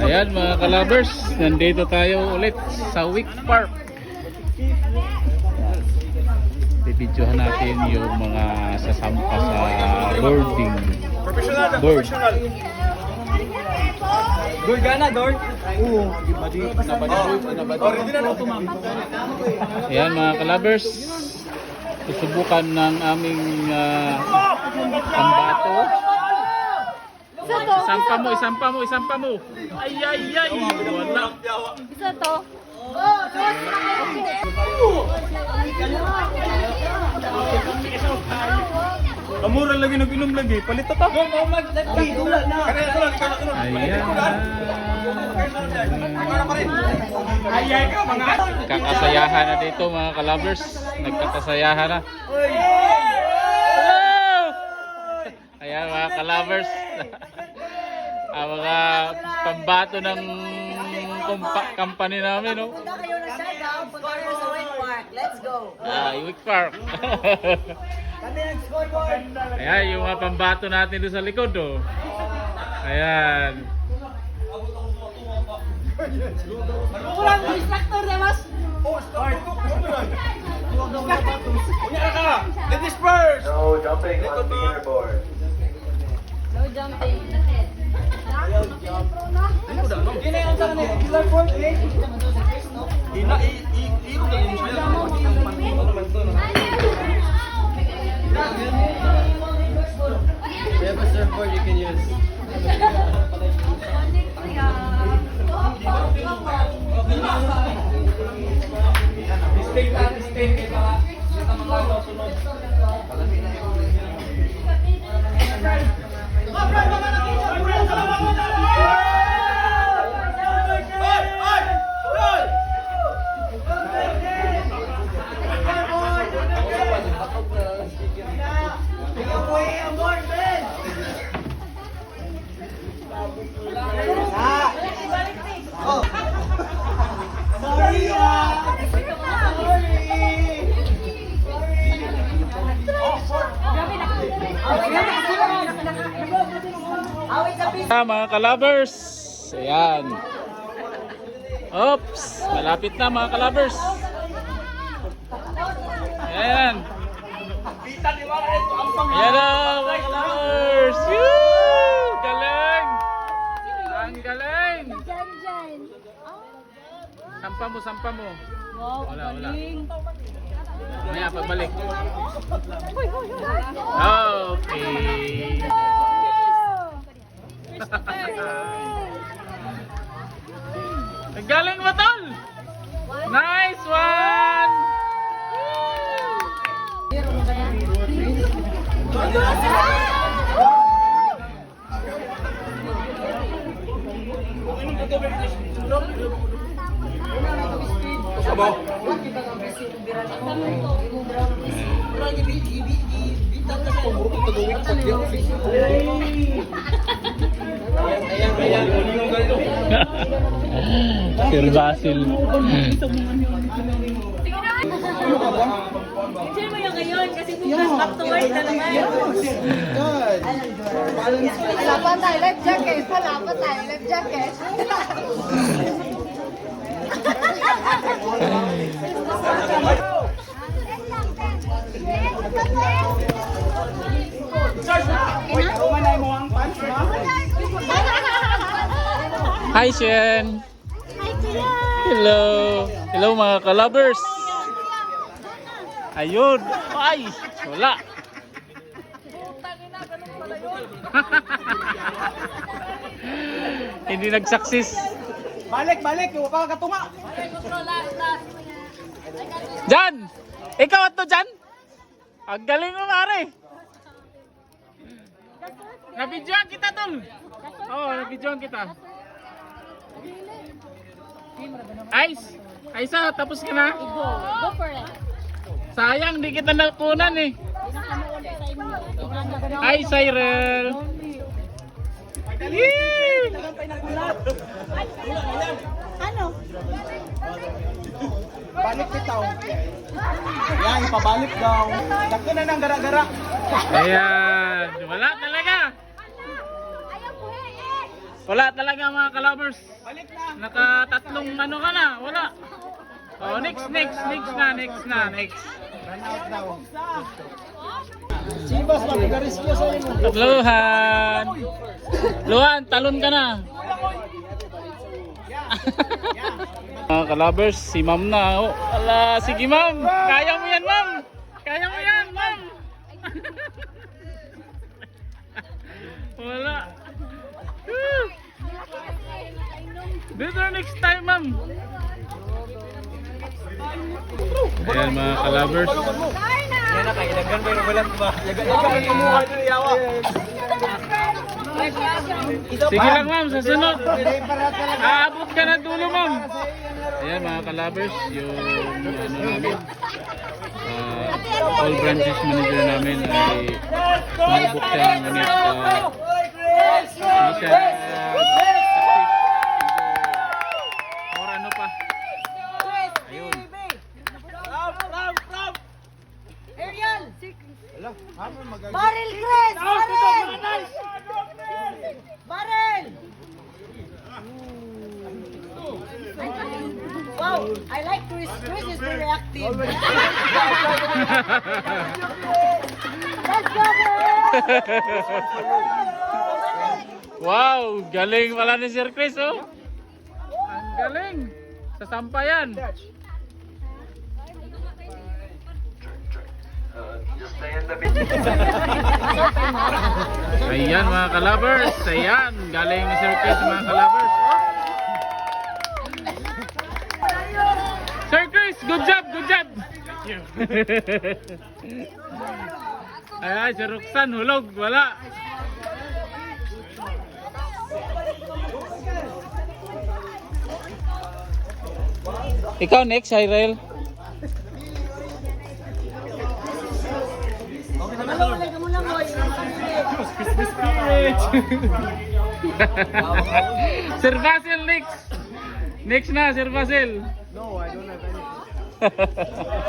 Ayan mga kalabers, nandito tayo ulit sa Wick Park. Bibidyohan natin yung mga sasampa sa boarding. Board. Door ka na, door? Oo. Ayan mga kalabers, susubukan ng aming pambato. Isampa mo. Ay. Wala. Isa to. Amura lagi nag-inom lagi. Palit na ta. Ayan. Kakasayahan na dito mga kalabers. Nagkakasayahan na. Ayan mga kalabers. Ang mga pambato ng company namin, no? Punta kayo na Siargao, punta kayo sa Wick Park. Let's go. Wick Park. Kami nag-scoreboard. Ayan, yung mga pambato natin doon sa likod, oh. Ayan. Kurang instructor na mas. No jumping on beginner board. No jumping. We have a surfboard you can use. Mga kalabers. Ayan. Oops, malapit na mga kalabers. Ayan. Ayan na mga kalabers. Woo! Galing. Ang galing. Sampa mo. Wow, Wala. galing. Maya pagbalik. Okay. Ang galing mo, tol! Nice one! Sir Basil. Enjoy mo yung ngayon kasi bukas back to work na naman. Halapan tayo, life jacket. Halapan tayo, life jacket. Hi, Shen. Hello. Hello mga kalabers. Ayun. Ay, wala. Hindi nag-success. Balik, huwag ka katunga. Jan! Ikaw ato, Jan? Ang galing mo, mare. Nabidyoan kita, tol. Oo, nabidyoan kita. Ice! Aisa, tapos ka na? Go for it. Sayang, di kita nakunan eh. Hi, Cyril! Yee! Ano? Balik bitaw. Yan, ipabalik daw. Dagko na ng gara-gara. Ayan, wala talaga. Wala talaga mga kalabers. Balik na. Nakatatlong ano ka na, wala. Oh, next na. Run out daw. Sibas, matigaris ko sa inyo. Luhan, talon ka na. Mga kalabers, si ma'am na. Oh, ala, sige ma'am. Kaya mo yan, ma'am. Wala. Better next time, ma'am. Ayan mga kalabers. Yan na kayo, dagan ba yung balat ba? Dagan yung mukha nyo yawa. Sige lang ma'am, sa sunod. Aabot ka na dulo ma'am. Ayan mga kalabers, yung ano namin. All branches manager namin ay sumubok siya ng ganit. Hindi siya or ano pa. Ayun. Ariel! Wala, hamon magagawa. Barrel, Chris! Barrel! Barrel! Wow, I like Chris. Chris is very active. Let's go, Wow, galing pala ni Sir Chris oh. Ang galing. Sa sampayan. Just stay in the beat. Ayan mga kalabers. Ayan, galing ni Sir Chris mga kalabers. Sir Chris, good job. Ay, si Roxanne hulog, wala. Ikaw next, Hyrel. Sir Basil next. Next na, Sir Basil. No, I don't have anything.